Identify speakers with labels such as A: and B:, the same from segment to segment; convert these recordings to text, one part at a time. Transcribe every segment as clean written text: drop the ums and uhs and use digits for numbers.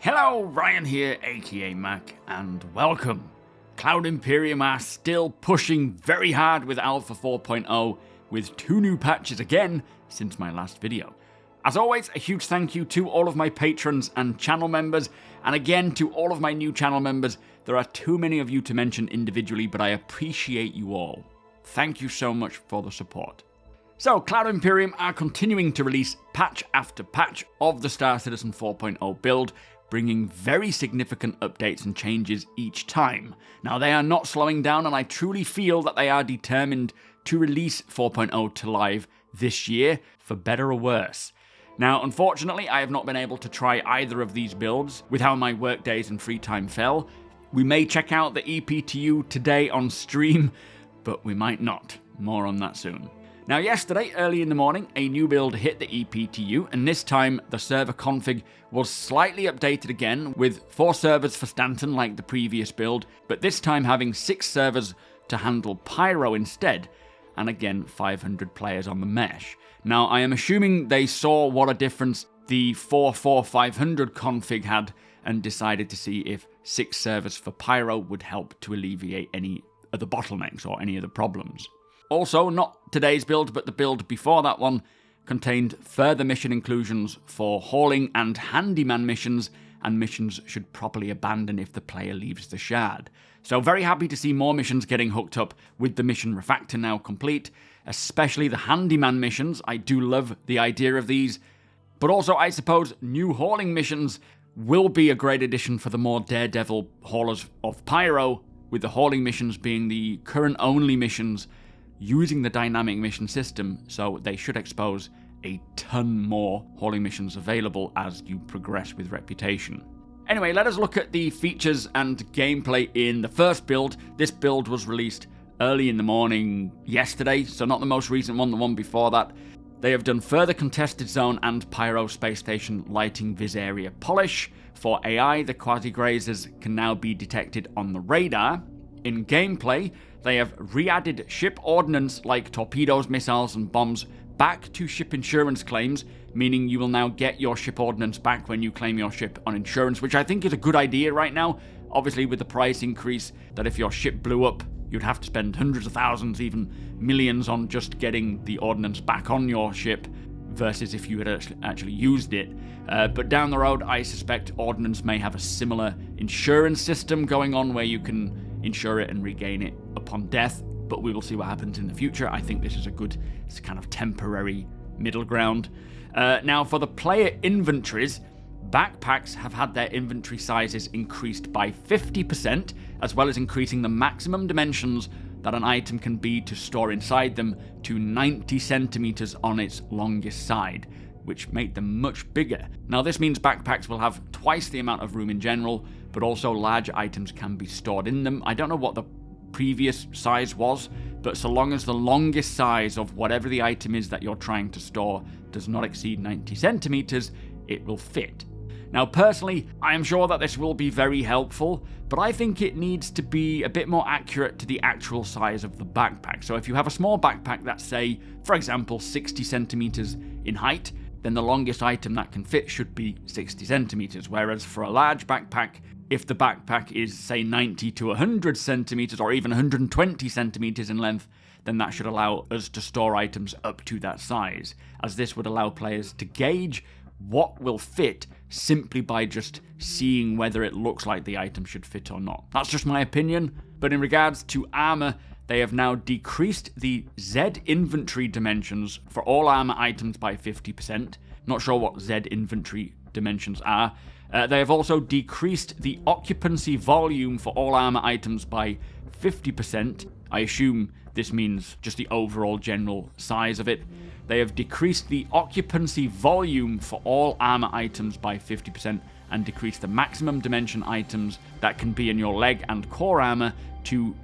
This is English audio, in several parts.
A: Hello, Ryan here, aka Mac, and welcome. Cloud Imperium are still pushing very hard with Alpha 4.0, with 2 new patches again since my last video. As always, a huge thank you to all of my patrons and channel members, and again to all of my new channel members. There are too many of you to mention individually, but I appreciate you all. Thank you so much for the support. So, Cloud Imperium are continuing to release patch after patch of the StarCitizen 4.0 build, bringing very significant updates and changes each time. Now, they are not slowing down, and I truly feel that they are determined to release 4.0 to live this year, for better or worse. Now, unfortunately, I have not been able to try either of these builds with how my work days and free time fell. We may check out the EPTU today on stream, but we might not. More on that soon. Now, yesterday, early in the morning, a new build hit the EPTU, and this time the server config was slightly updated again, with 4 servers for Stanton like the previous build, but this time having 6 servers to handle Pyro instead, and again 500 players on the mesh. Now, I am assuming they saw what a difference the 44500 config had, and decided to see if 6 servers for Pyro would help to alleviate any of the bottlenecks or any of the problems. Also, not today's build, but the build before that one contained further mission inclusions for hauling and handyman missions, and missions should properly abandon if the player leaves the shard. So very happy to see more missions getting hooked up with the mission refactor now complete, especially the handyman missions. I do love the idea of these, but also I suppose new hauling missions will be a great addition for the more daredevil haulers of Pyro, with the hauling missions being the current only missions using the dynamic mission system, so they should expose a ton more hauling missions available as you progress with Reputation. Anyway, let us look at the features and gameplay in the first build. This build was released early in the morning yesterday, so not the most recent one, the one before that. They have done further contested zone and Pyro space station lighting vis area polish. For AI, the quasi-grazers can now be detected on the radar. In gameplay, they have re-added ship ordnance like torpedoes, missiles, and bombs back to ship insurance claims, meaning you will now get your ship ordnance back when you claim your ship on insurance, which I think is a good idea right now. Obviously, with the price increase, that if your ship blew up, you'd have to spend hundreds of thousands, even millions, on just getting the ordnance back on your ship, versus if you had actually used it. But down the road, I suspect ordnance may have a similar insurance system going on where you can insure it and regain it upon death, but we will see what happens in the future. I think this is a good kind of temporary middle ground. Now, for the player inventories, backpacks have had their inventory sizes increased by 50%, as well as increasing the maximum dimensions that an item can be to store inside them to 90 centimeters on its longest side, which make them much bigger. Now, this means backpacks will have twice the amount of room in general, but also large items can be stored in them. I don't know what the previous size was, but so long as the longest size of whatever the item is that you're trying to store does not exceed 90 centimeters, it will fit. Now, personally, I am sure that this will be very helpful, but I think it needs to be a bit more accurate to the actual size of the backpack. So if you have a small backpack that's, say, for example, 60 centimeters in height, then the longest item that can fit should be 60 centimeters, whereas for a large backpack, if the backpack is, say, 90 to 100 centimeters or even 120 centimeters in length, then that should allow us to store items up to that size, as this would allow players to gauge what will fit simply by just seeing whether it looks like the item should fit or not. That's just my opinion, but in regards to armor, they have now decreased the Z inventory dimensions for all armor items by 50%. Not sure what Z inventory dimensions are. They have also decreased the occupancy volume for all armor items by 50%. I assume this means just the overall general size of it. They have decreased the occupancy volume for all armor items by 50% and decreased the maximum dimension items that can be in your leg and core armor to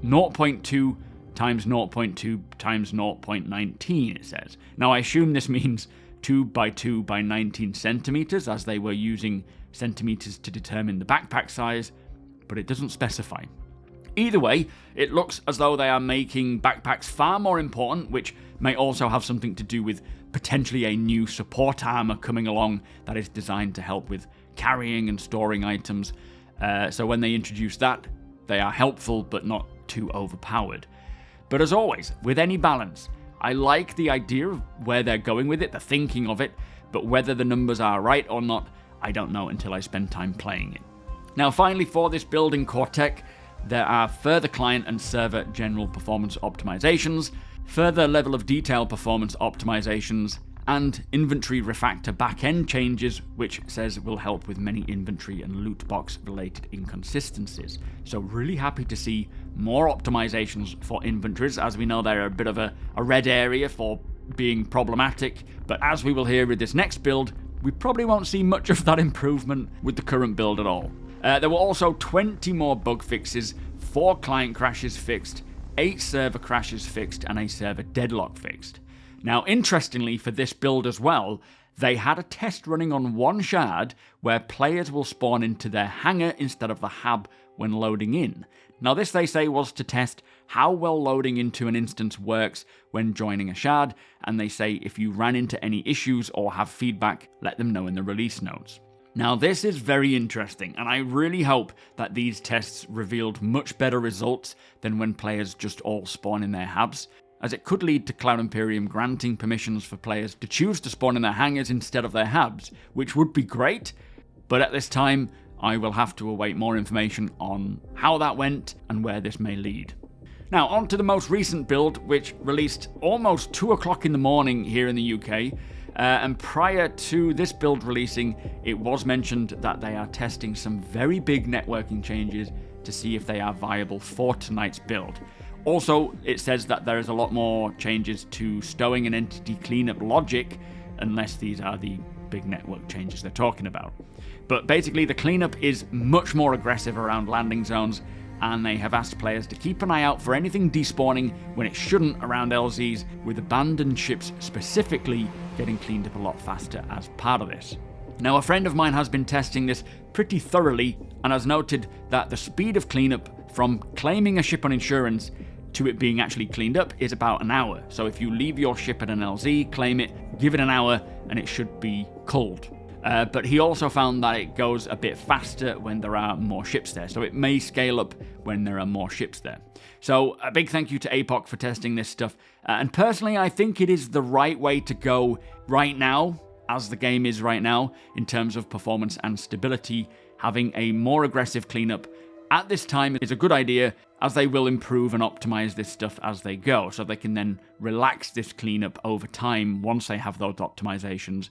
A: 0.2 times 0.2 times 0.19, it says. Now, I assume this means 2 by 2 by 19 centimeters, as they were using centimeters to determine the backpack size, but it doesn't specify. Either way, it looks as though they are making backpacks far more important, which may also have something to do with potentially a new support armor coming along that is designed to help with carrying and storing items. So when they introduce that, they are helpful but not too overpowered. But as always, with any balance, I like the idea of where they're going with it, the thinking of it, but whether the numbers are right or not, I don't know until I spend time playing it. Now finally, for this build in core tech, there are further client and server general performance optimizations, further level of detail performance optimizations, and inventory refactor backend changes, which says will help with many inventory and loot box related inconsistencies. So really happy to see more optimizations for inventories, as we know they're a bit of a red area for being problematic, but as we will hear with this next build, we probably won't see much of that improvement with the current build at all. There were also 20 more bug fixes, 4 client crashes fixed, 8 server crashes fixed, and a server deadlock fixed. Now, interestingly, for this build as well, they had a test running on one shard where players will spawn into their hangar instead of the hab when loading in. Now, this, they say, was to test how well loading into an instance works when joining a shard, and they say if you ran into any issues or have feedback, let them know in the release notes. Now, this is very interesting, and I really hope that these tests revealed much better results than when players just all spawn in their habs, as it could lead to Cloud Imperium granting permissions for players to choose to spawn in their hangars instead of their habs, which would be great, but at this time, I will have to await more information on how that went and where this may lead. Now, on to the most recent build, which released almost 2 o'clock in the morning here in the UK, and prior to this build releasing, it was mentioned that they are testing some very big networking changes to see if they are viable for tonight's build. Also, it says that there is a lot more changes to stowing and entity cleanup logic, unless these are the big network changes they're talking about. But basically, the cleanup is much more aggressive around landing zones, and they have asked players to keep an eye out for anything despawning when it shouldn't around LZs, with abandoned ships specifically getting cleaned up a lot faster as part of this. Now, a friend of mine has been testing this pretty thoroughly and has noted that the speed of cleanup from claiming a ship on insurance to it being actually cleaned up is about an hour. So if you leave your ship at an LZ, claim it, give it an hour, and it should be culled. But he also found that it goes a bit faster when there are more ships there, so it may scale up when there are more ships there. So a big thank you to APOC for testing this stuff, and personally I think it is the right way to go right now, as the game is right now, in terms of performance and stability. Having a more aggressive cleanup at this time is a good idea, as they will improve and optimize this stuff as they go, so they can then relax this cleanup over time once they have those optimizations,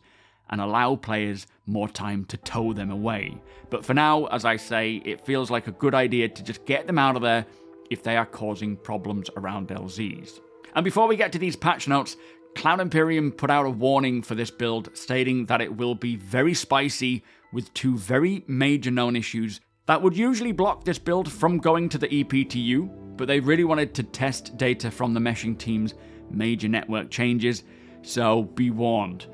A: and allow players more time to tow them away. But for now, as I say, it feels like a good idea to just get them out of there if they are causing problems around LZs. And before we get to these patch notes, Cloud Imperium put out a warning for this build, stating that it will be very spicy with 2 very major known issues that would usually block this build from going to the EPTU, but they really wanted to test data from the meshing team's major network changes, so be warned.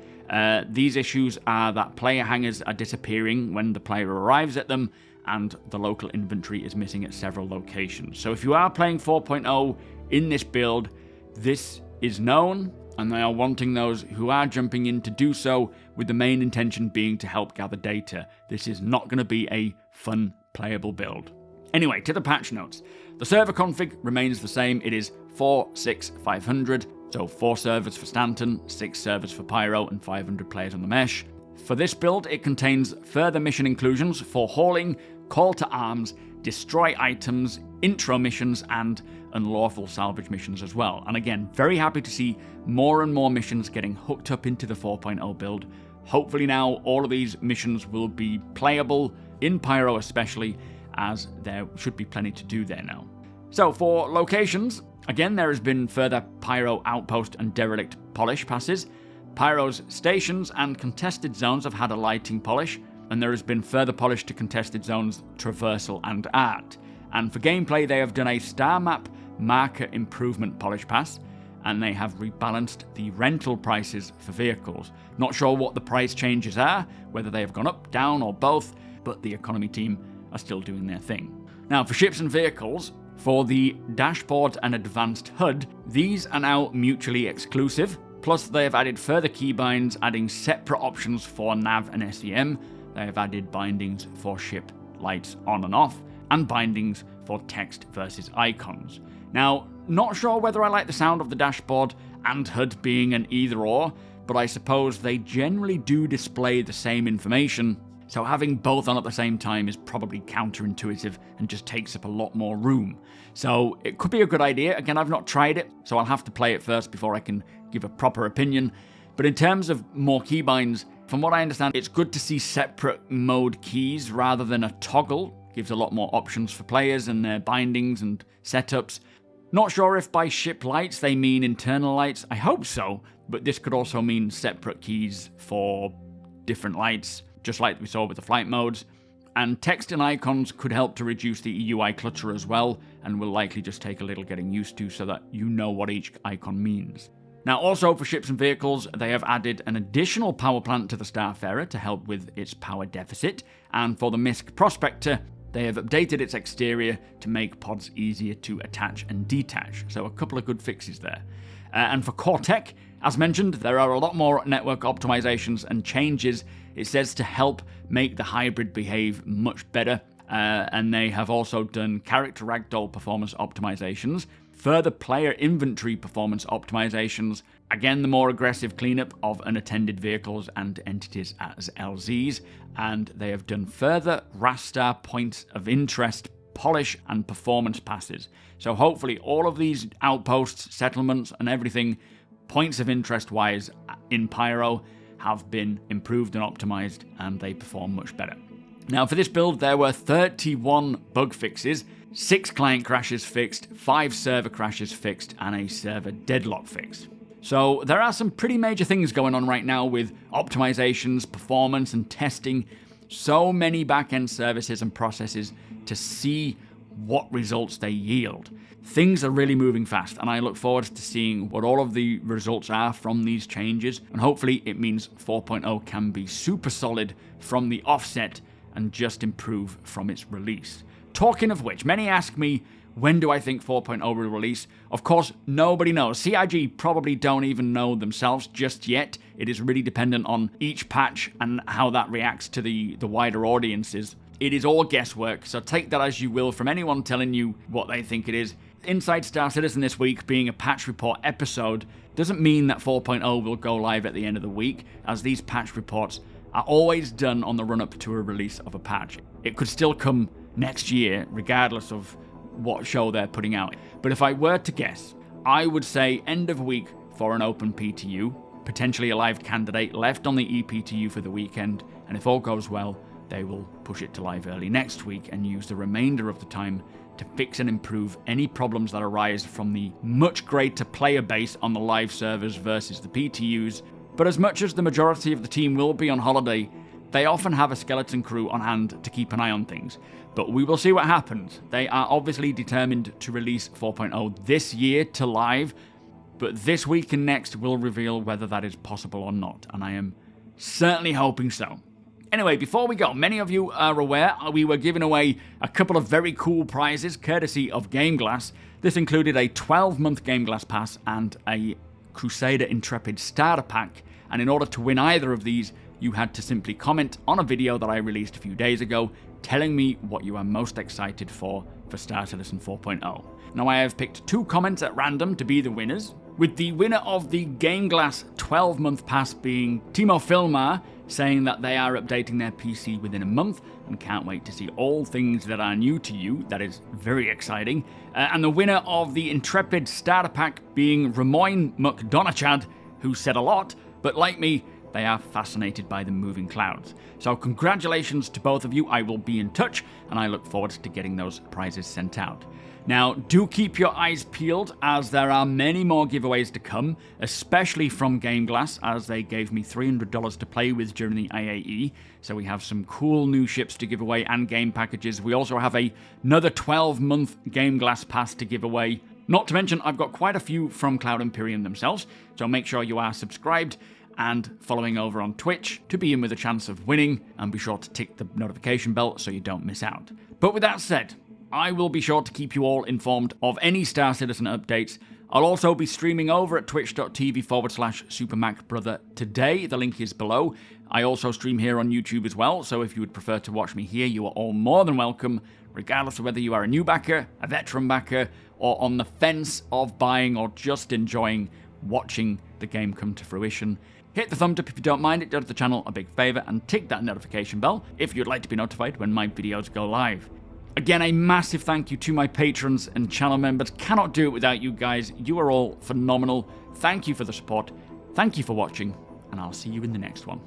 A: These issues are that player hangars are disappearing when the player arrives at them, and the local inventory is missing at several locations. So if you are playing 4.0 in this build, this is known, and they are wanting those who are jumping in to do so with the main intention being to help gather data. This is not going to be a fun, playable build. Anyway, to the patch notes. The server config remains the same. It is 46500. So 4 servers for Stanton, 6 servers for Pyro, and 500 players on the mesh. For this build, it contains further mission inclusions for hauling, call to arms, destroy items, intro missions, and unlawful salvage missions as well. And again, very happy to see more and more missions getting hooked up into the 4.0 build. Hopefully now all of these missions will be playable, in Pyro especially, as there should be plenty to do there now. So for locations, again, there has been further Pyro outpost and derelict polish passes. Pyro's stations and contested zones have had a lighting polish, and there has been further polish to contested zones, traversal and art. And for gameplay, they have done a star map marker improvement polish pass, and they have rebalanced the rental prices for vehicles. Not sure what the price changes are, whether they have gone up, down, or both, but the economy team are still doing their thing. Now, for ships and vehicles, for the dashboard and advanced HUD, these are now mutually exclusive, plus they have added further keybinds, adding separate options for nav and SEM, they have added bindings for ship lights on and off, and bindings for text versus icons. Now, not sure whether I like the sound of the dashboard and HUD being an either or, but I suppose they generally do display the same information, so having both on at the same time is probably counterintuitive and just takes up a lot more room. So it could be a good idea. Again, I've not tried it, so I'll have to play it first before I can give a proper opinion. But in terms of more keybinds, from what I understand, it's good to see separate mode keys rather than a toggle. Gives a lot more options for players and their bindings and setups. Not sure if by ship lights they mean internal lights. I hope so, but this could also mean separate keys for different lights, just like we saw with the flight modes. And text and icons could help to reduce the UI clutter as well, and will likely just take a little getting used to so that you know what each icon means. Now, also for ships and vehicles, they have added an additional power plant to the Starfarer to help with its power deficit, and for the MISC Prospector, they have updated its exterior to make pods easier to attach and detach, so a couple of good fixes there. And for core tech, as mentioned, there are a lot more network optimizations and changes, it says, to help make the hybrid behave much better, and they have also done character ragdoll performance optimizations, further player inventory performance optimizations, again the more aggressive cleanup of unattended vehicles and entities as LZs, and they have done further raster points of interest polish and performance passes. So hopefully all of these outposts, settlements and everything, points of interest wise in Pyro, have been improved and optimized, and they perform much better. Now for this build there were 31 bug fixes, 6 client crashes fixed, 5 server crashes fixed, and a server deadlock fix. So there are some pretty major things going on right now with optimizations, performance and testing, so many back-end services and processes to see what results they yield. Things are really moving fast, and I look forward to seeing what all of the results are from these changes, and hopefully it means 4.0 can be super solid from the offset and just improve from its release. Talking of which, many ask me, when do I think 4.0 will release? Of course, nobody knows. CIG probably don't even know themselves just yet. It is really dependent on each patch and how that reacts to the wider audiences. It is all guesswork, so take that as you will from anyone telling you what they think it is. Inside Star Citizen this week being a patch report episode doesn't mean that 4.0 will go live at the end of the week, as these patch reports are always done on the run-up to a release of a patch. It could still come next year, regardless of what show they're putting out. But if I were to guess, I would say end of week for an open PTU, potentially a live candidate left on the ePTU for the weekend, and if all goes well, they will push it to live early next week and use the remainder of the time to fix and improve any problems that arise from the much greater player base on the live servers versus the PTUs. But as much as the majority of the team will be on holiday, they often have a skeleton crew on hand to keep an eye on things. But we will see what happens. They are obviously determined to release 4.0 this year to live, but this week and next will reveal whether that is possible or not, and I am certainly hoping so. Anyway, before we go, many of you are aware we were giving away a couple of very cool prizes courtesy of GameGlass. This included a 12-month GameGlass pass and a Crusader Intrepid starter pack, and in order to win either of these, you had to simply comment on a video that I released a few days ago telling me what you are most excited for Star Citizen 4.0. Now I have picked 2 comments at random to be the winners, with the winner of the GameGlass 12-month pass being Timo Filmar, saying that they are updating their PC within a month and can't wait to see all things that are new to you. That is very exciting. And the winner of the Intrepid starter pack being Ramoyne McDonachad, who said a lot, but like me, they are fascinated by the moving clouds. So congratulations to both of you. I will be in touch, and I look forward to getting those prizes sent out. Now, do keep your eyes peeled, as there are many more giveaways to come, especially from GameGlass, as they gave me $300 to play with during the IAE. So we have some cool new ships to give away and game packages. We also have another 12-month GameGlass pass to give away. Not to mention, I've got quite a few from Cloud Imperium themselves, so make sure you are subscribed and following over on Twitch to be in with a chance of winning, and be sure to tick the notification bell so you don't miss out. But with that said, I will be sure to keep you all informed of any Star Citizen updates I'll also be streaming over at twitch.tv/SuperMacBrother today. The link is below. I also stream here on YouTube as well, so if you would prefer to watch me here, you are all more than welcome, regardless of whether you are a new backer, a veteran backer, or on the fence of buying or just enjoying watching the game come to fruition. Hit the thumbs up if you don't mind, it does the channel a big favour, and tick that notification bell if you'd like to be notified when my videos go live. Again, a massive thank you to my patrons and channel members. Cannot do it without you guys. You are all phenomenal. Thank you for the support. Thank you for watching, and I'll see you in the next one.